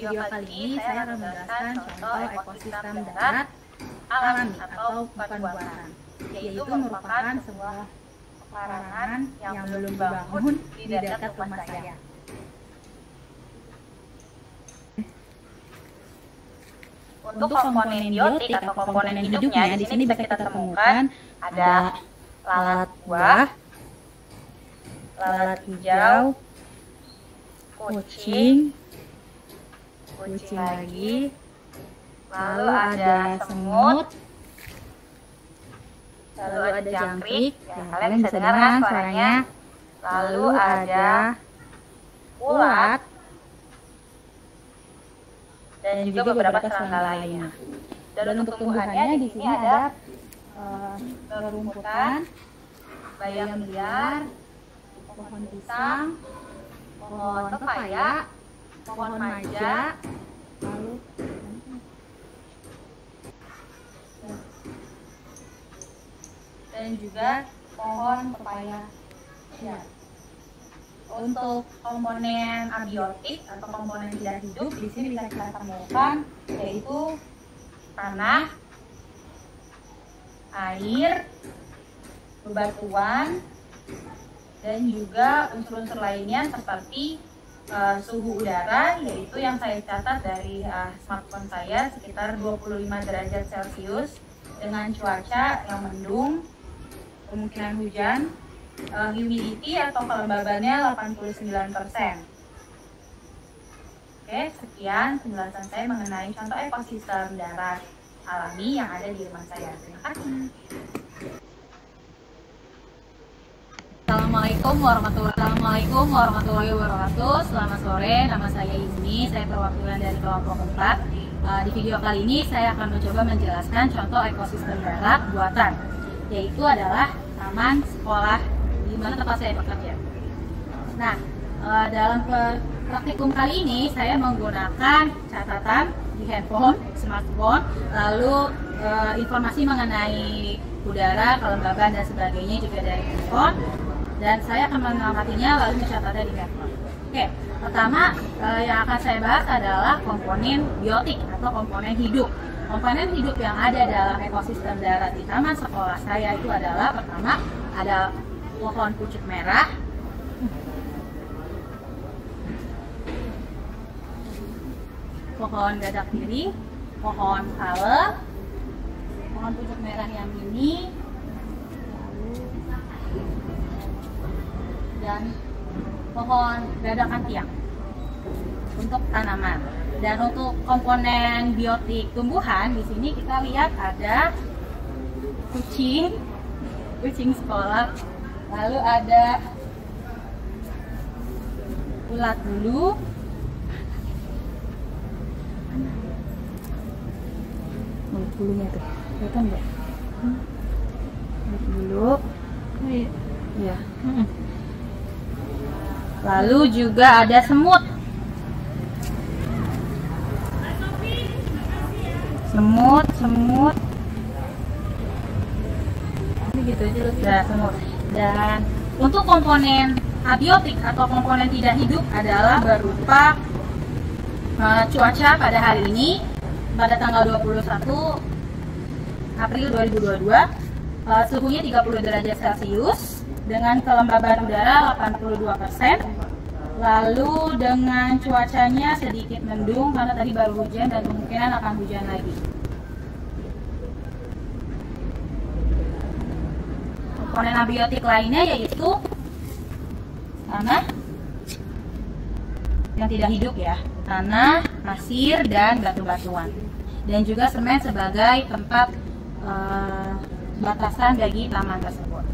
video kali ini saya akan menjelaskan contoh ekosistem darat alami atau bukan buatan, yaitu merupakan sebuah pekarangan yang belum dibangun di dekat rumah saya. Untuk komponen biotik atau komponen hidupnya, di sini bisa kita temukan ada lalat buah, lalat hijau, kucing lagi, lalu ada semut, lalu ada jangkrik, ya, kalian bisa dengar kan suaranya, lalu ada ulat, dan juga beberapa serangga lainnya. Dan untuk tumbuhannya di sini ada rerumputan, bayam liar, pohon pisang, pohon pepaya, pohon maja, lalu dan juga pohon pepaya. Ya. Untuk komponen abiotik atau komponen tidak hidup di sini bisa kita temukan yaitu tanah, air, bebatuan, dan juga unsur-unsur lainnya seperti suhu udara, yaitu yang saya catat dari smartphone saya sekitar 25 derajat Celcius dengan cuaca yang mendung, kemungkinan hujan, humidity atau kelembabannya 89%. Oke, sekian penjelasan saya mengenai contoh ekosistem darat alami yang ada di rumah saya. Terima kasih. Assalamualaikum warahmatullahi wabarakatuh. Selamat sore, nama saya Izmi, saya perwakilan dari kelompok 4. Di video kali ini saya akan mencoba menjelaskan contoh ekosistem darat buatan, yaitu adalah taman sekolah di mana tempat saya bekerja. Nah, dalam praktikum kali ini saya menggunakan catatan di handphone, smartphone, lalu informasi mengenai udara, kelembaban dan sebagainya juga dari handphone, dan saya akan mengamatinya lalu mencatatnya di handphone. Oke, pertama yang akan saya bahas adalah komponen biotik atau komponen hidup. Komponen hidup yang ada dalam ekosistem darat di taman sekolah saya itu adalah pertama ada pohon pucuk merah, pohon dadak piring, pohon pale, pohon pucuk merah yang ini, dan pohon dadakan tiang untuk tanaman. Dan untuk komponen biotik tumbuhan di sini kita lihat ada kucing sekolah, lalu ada ulat bulu, bulunya tuh kelihatan nggak? Bulu, iya. Lalu juga ada semut, ini gitu aja semut. Dan untuk komponen abiotik atau komponen tidak hidup adalah berupa cuaca pada hari ini pada tanggal 21 April 2022, suhunya 30 derajat Celcius dengan kelembaban udara 82%, lalu dengan cuacanya sedikit mendung karena tadi baru hujan dan kemungkinan akan hujan lagi. Komponen abiotik lainnya yaitu tanah yang tidak hidup ya, tanah, pasir, dan batu-batuan, dan juga semen sebagai tempat batasan bagi taman tersebut.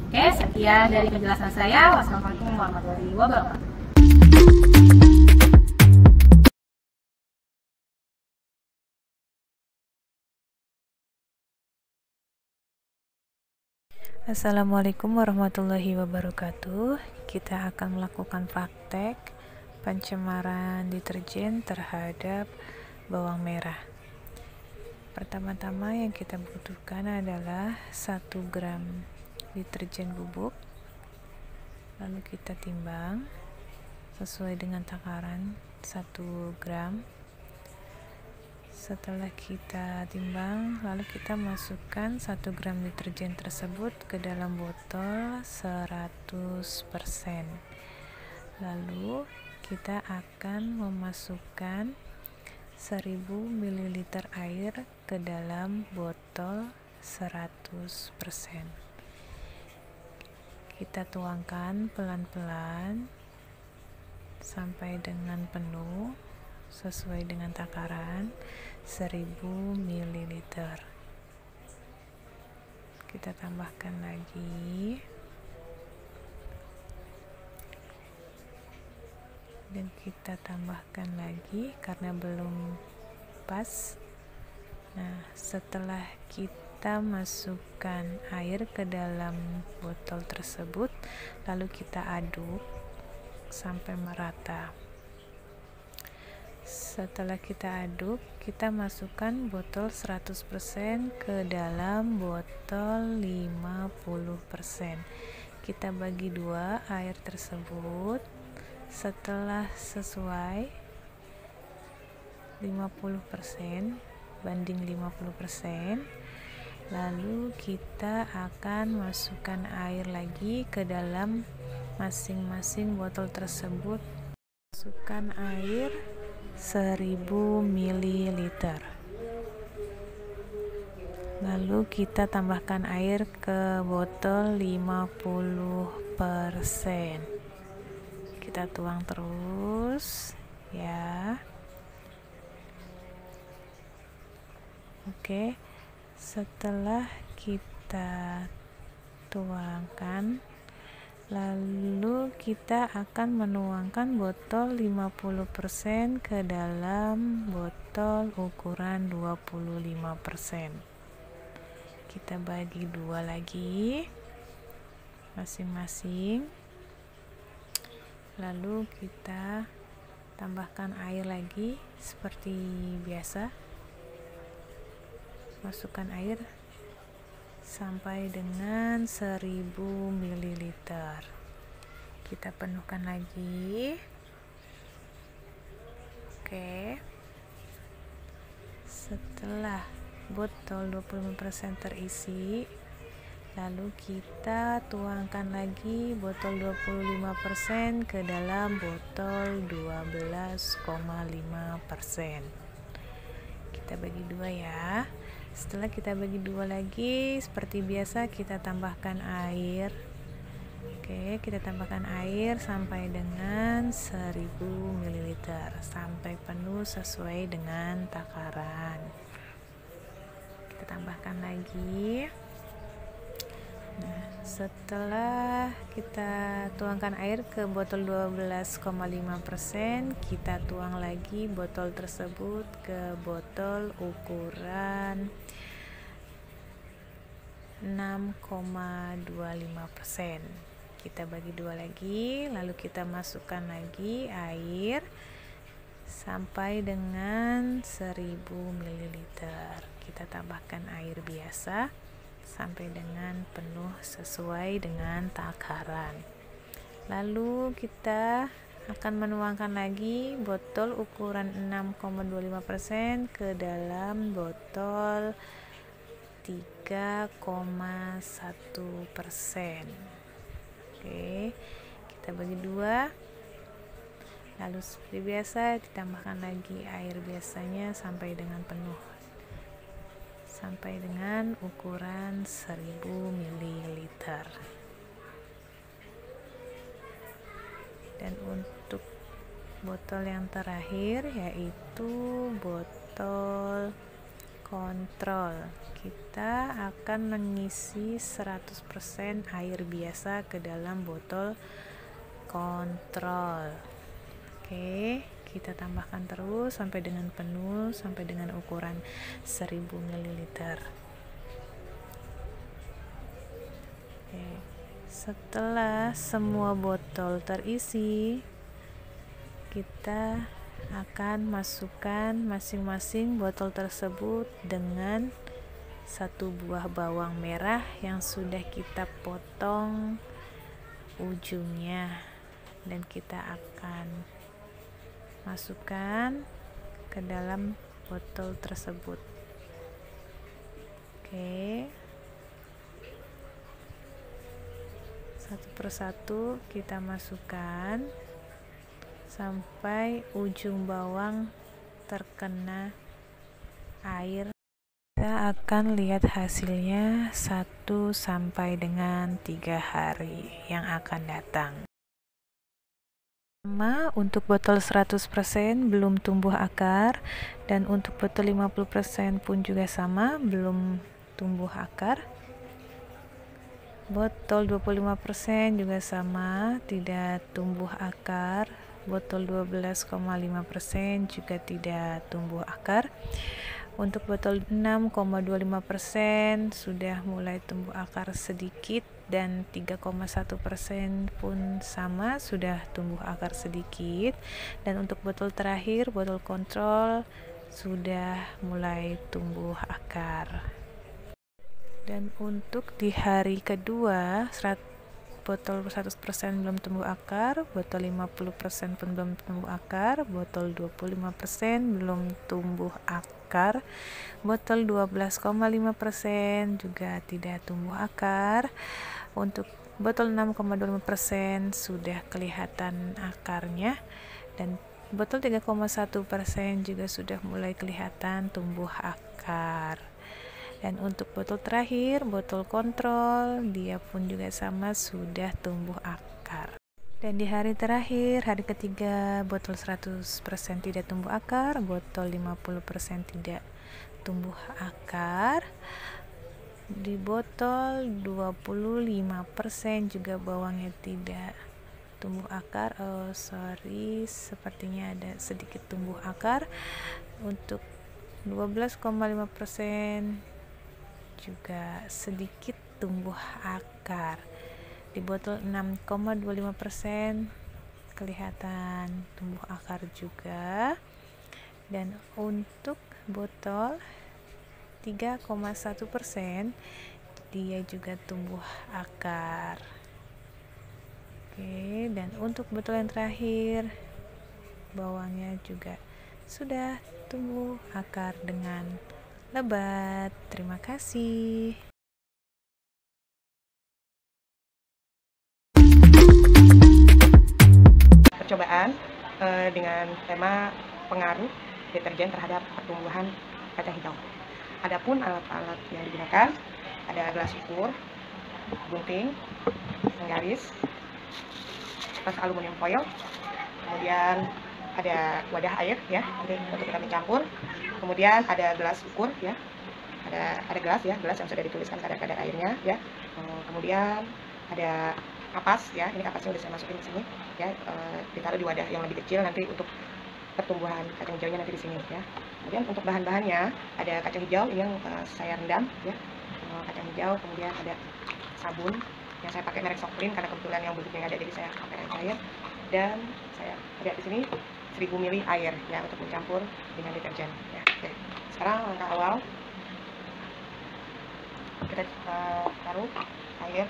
Oke, sekian dari penjelasan saya. Wassalamualaikum warahmatullahi wabarakatuh. Assalamualaikum warahmatullahi wabarakatuh. Kita akan melakukan praktek pencemaran deterjen terhadap bawang merah. Pertama-tama yang kita butuhkan adalah 1 gram deterjen bubuk, lalu kita timbang sesuai dengan takaran 1 gram. Setelah kita timbang, lalu kita masukkan 1 gram deterjen tersebut ke dalam botol 100%. Lalu kita akan memasukkan 1000 ml air ke dalam botol 100%. Kita tuangkan pelan-pelan sampai dengan penuh sesuai dengan takaran 1000 ml. Kita tambahkan lagi dan kita tambahkan lagi karena belum pas. Nah, setelah kita masukkan air ke dalam botol tersebut, lalu kita aduk sampai merata. Setelah kita aduk, kita masukkan botol 100% ke dalam botol 50%. Kita bagi dua air tersebut. Setelah sesuai 50% banding 50%, lalu kita akan masukkan air lagi ke dalam masing-masing botol tersebut. Masukkan air 1000 ml. Lalu kita tambahkan air ke botol 50%. Kita tuang terus ya. Oke, setelah kita tuangkan, lalu kita akan menuangkan botol 50% ke dalam botol ukuran 25%. Kita bagi dua lagi masing-masing. Lalu kita tambahkan air lagi seperti biasa. Masukkan air sampai dengan 1000 ml. Kita penuhkan lagi. Oke. Setelah botol 25% terisi, lalu kita tuangkan lagi botol 25% ke dalam botol 12,5%. Kita bagi dua ya. Setelah kita bagi dua lagi, seperti biasa kita tambahkan air. Oke, kita tambahkan air sampai dengan 1000 ml sampai penuh sesuai dengan takaran. Kita tambahkan lagi. Nah, setelah kita tuangkan air ke botol 12,5%, kita tuang lagi botol tersebut ke botol ukuran 6,25%. Kita bagi dua lagi, lalu kita masukkan lagi air sampai dengan 1000 ml. Kita tambahkan air biasa sampai dengan penuh sesuai dengan takaran. Lalu kita akan menuangkan lagi botol ukuran 6,25% ke dalam botol 3,1%. Oke, kita bagi dua. Lalu seperti biasa ditambahkan lagi air biasanya sampai dengan penuh, sampai dengan ukuran 1000 ml. Dan untuk botol yang terakhir yaitu botol kontrol, kita akan mengisi 100% air biasa ke dalam botol kontrol. Oke, kita tambahkan terus sampai dengan penuh, sampai dengan ukuran 1000 ml. Oke, setelah semua botol terisi, kita akan masukkan masing-masing botol tersebut dengan 1 buah bawang merah yang sudah kita potong ujungnya, dan kita akan masukkan ke dalam botol tersebut. Oke, satu persatu kita masukkan sampai ujung bawang terkena air. Kita akan lihat hasilnya 1 sampai dengan 3 hari yang akan datang. Sama untuk botol 100% belum tumbuh akar, dan untuk botol 50% pun juga sama, belum tumbuh akar. Botol 25% juga sama, tidak tumbuh akar. Botol 12,5% juga tidak tumbuh akar. Untuk botol 6,25% sudah mulai tumbuh akar sedikit, dan 3,1% pun sama, sudah tumbuh akar sedikit. Dan untuk botol terakhir, botol kontrol, sudah mulai tumbuh akar. Dan untuk di hari kedua, botol 100% belum tumbuh akar, botol 50% pun belum tumbuh akar, botol 25% belum tumbuh akar, botol 12,5% juga tidak tumbuh akar. Untuk botol 6,25% sudah kelihatan akarnya, dan botol 3,1% juga sudah mulai kelihatan tumbuh akar. Dan untuk botol terakhir, botol kontrol, dia pun juga sama, sudah tumbuh akar. Dan di hari terakhir, hari ketiga, botol 100% tidak tumbuh akar, botol 50% tidak tumbuh akar. Di botol 25% juga bawangnya tidak tumbuh akar. Sepertinya ada sedikit tumbuh akar. Untuk 12,5% juga sedikit tumbuh akar. Di botol 6,25% kelihatan tumbuh akar juga. Dan untuk botol 3,1% dia juga tumbuh akar. Oke, dan untuk botol yang terakhir, bawangnya juga sudah tumbuh akar dengan lebat. Terima kasih. Percobaan dengan tema pengaruh deterjen terhadap pertumbuhan kacang hijau. Adapun alat-alat yang digunakan ada gelas ukur, gunting, penggaris, kertas aluminium foil, kemudian ada wadah air ya untuk kita mencampur, kemudian ada gelas ukur ya, ada gelas ya, gelas yang sudah dituliskan kadar airnya ya, kemudian ada kapas ya, ini kapasnya udah saya masukin ke sini ya, ditaruh di wadah yang lebih kecil nanti untuk pertumbuhan kacang hijaunya nanti di sini ya. Kemudian untuk bahan-bahannya ada kacang hijau ini yang saya rendam ya, kacang hijau, kemudian ada sabun yang saya pakai merek Soklin karena kebetulan yang bubuknya ada, jadi saya pakai air cair, dan saya ada di sini 1000 ml air ya untuk mencampur dengan deterjen ya. Oke. Sekarang langkah awal kita taruh air.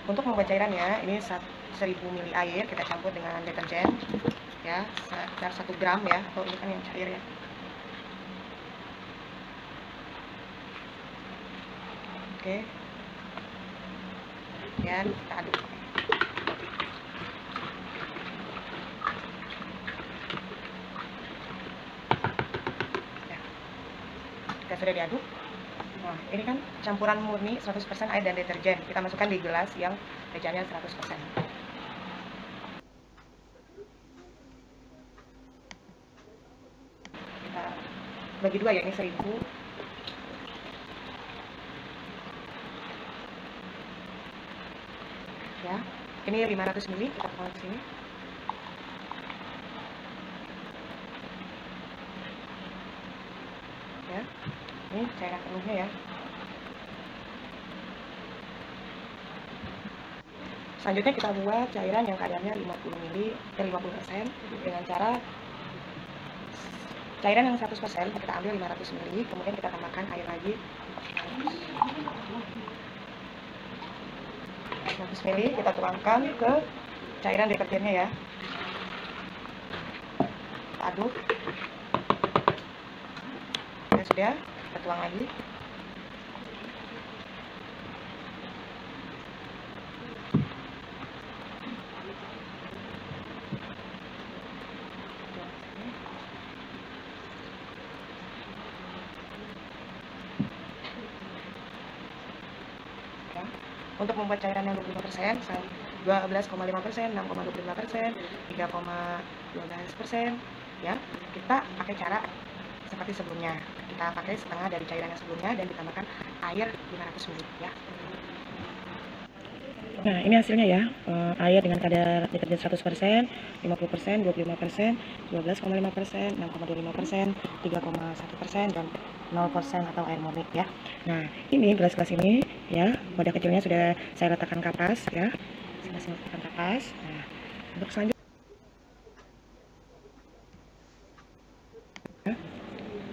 Untuk membuat cairannya, ini 1000 ml air kita campur dengan deterjen ya, sekitar 1 gram ya, atau ini kan yang cair ya. Oke, dan kita aduk. Ya. Kita sudah diaduk. Nah, ini kan campuran murni 100% air dan deterjen. Kita masukkan di gelas yang deterjennya 100%. Kita bagi dua ya, ini 1000. Ya, ini 500 ml kita taruh di sini. Ya, ini cairan penuhnya ya. Selanjutnya kita buat cairan yang kadarnya 50 ml dan 50% dengan cara cairan yang 100% kita ambil 500 ml, kemudian kita tambahkan air lagi. 100 ml kita tuangkan ke cairan deterjennya ya. Kita aduk. Ya sudah, kita tuang lagi. Untuk membuat cairan yang 25%, 12,5%, 6,25%, 3,12%, ya, kita pakai cara seperti sebelumnya. Kita pakai setengah dari cairan yang sebelumnya dan ditambahkan air 500 ml, ya. Nah, ini hasilnya ya, air dengan kadar deterjen 100%, 50%, 25%, 12,5%, 6,25%, 3,1%, dan 0% atau air murni ya. Nah, ini gelas-gelas ini ya, wadah kecilnya sudah saya letakkan kapas ya. Saya letakkan kapas. Nah, untuk selanjutnya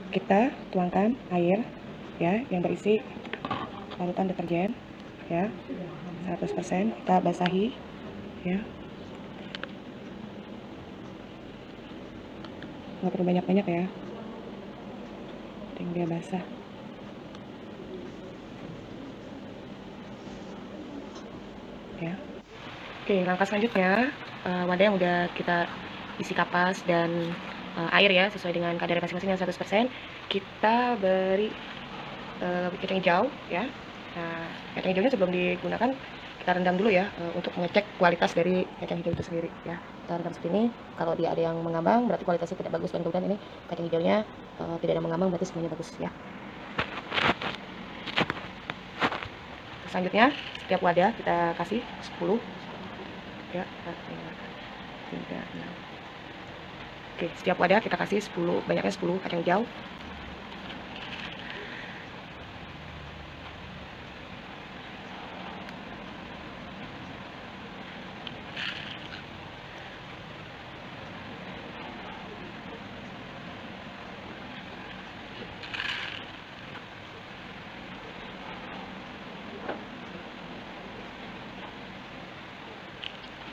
kita tuangkan air ya yang berisi larutan deterjen ya. 100% kita basahi ya, nggak perlu banyak-banyak ya, penting dia basah. Ya, oke, langkah selanjutnya wadah yang udah kita isi kapas dan air ya sesuai dengan kadar masing-masing yang 100%, kita beri kacang hijau ya. Nah, kacang hijaunya sebelum digunakan kita rendam dulu ya, untuk mengecek kualitas dari kacang hijau itu sendiri ya. Kita rendam seperti ini. Kalau dia ada yang mengambang berarti kualitasnya tidak bagus, dan kemudian ini kacang hijaunya tidak ada mengambang berarti semuanya bagus ya. Selanjutnya setiap wadah kita kasih 10 ya, 4, 5, 3, 6. Oke, setiap wadah kita kasih 10, banyaknya 10 kacang hijau.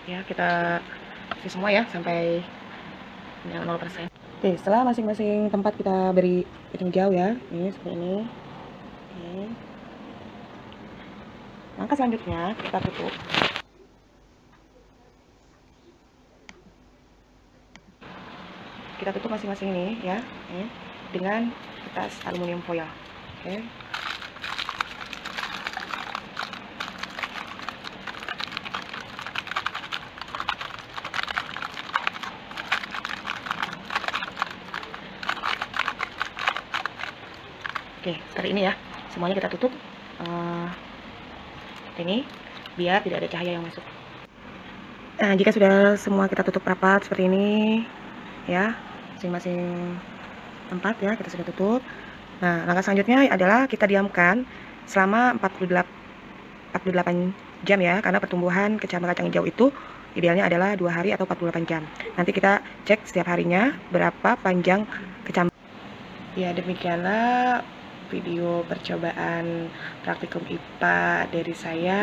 Ya, kita isi semua ya sampai yang 0%. Oke, setelah masing-masing tempat kita beri kacang hijau ya, ini seperti ini. Oke. Langkah selanjutnya kita tutup. Kita tutup masing-masing ini ya, dengan kertas aluminium foil. Oke. Oke, seperti ini ya, semuanya kita tutup ini biar tidak ada cahaya yang masuk. Nah, jika sudah semua kita tutup rapat seperti ini ya, masing-masing tempat ya kita sudah tutup. Nah, langkah selanjutnya adalah kita diamkan selama 48 jam ya, karena pertumbuhan kecambah kacang hijau itu idealnya adalah 2 hari atau 48 jam. Nanti kita cek setiap harinya berapa panjang kecambah. Ya, demikianlah video percobaan praktikum IPA dari saya.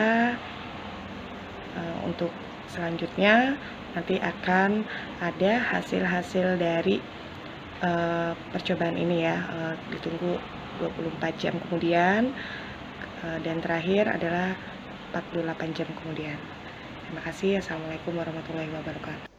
Untuk selanjutnya nanti akan ada hasil-hasil dari percobaan ini ya, ditunggu 24 jam kemudian, dan terakhir adalah 48 jam kemudian. Terima kasih. Assalamualaikum warahmatullahi wabarakatuh.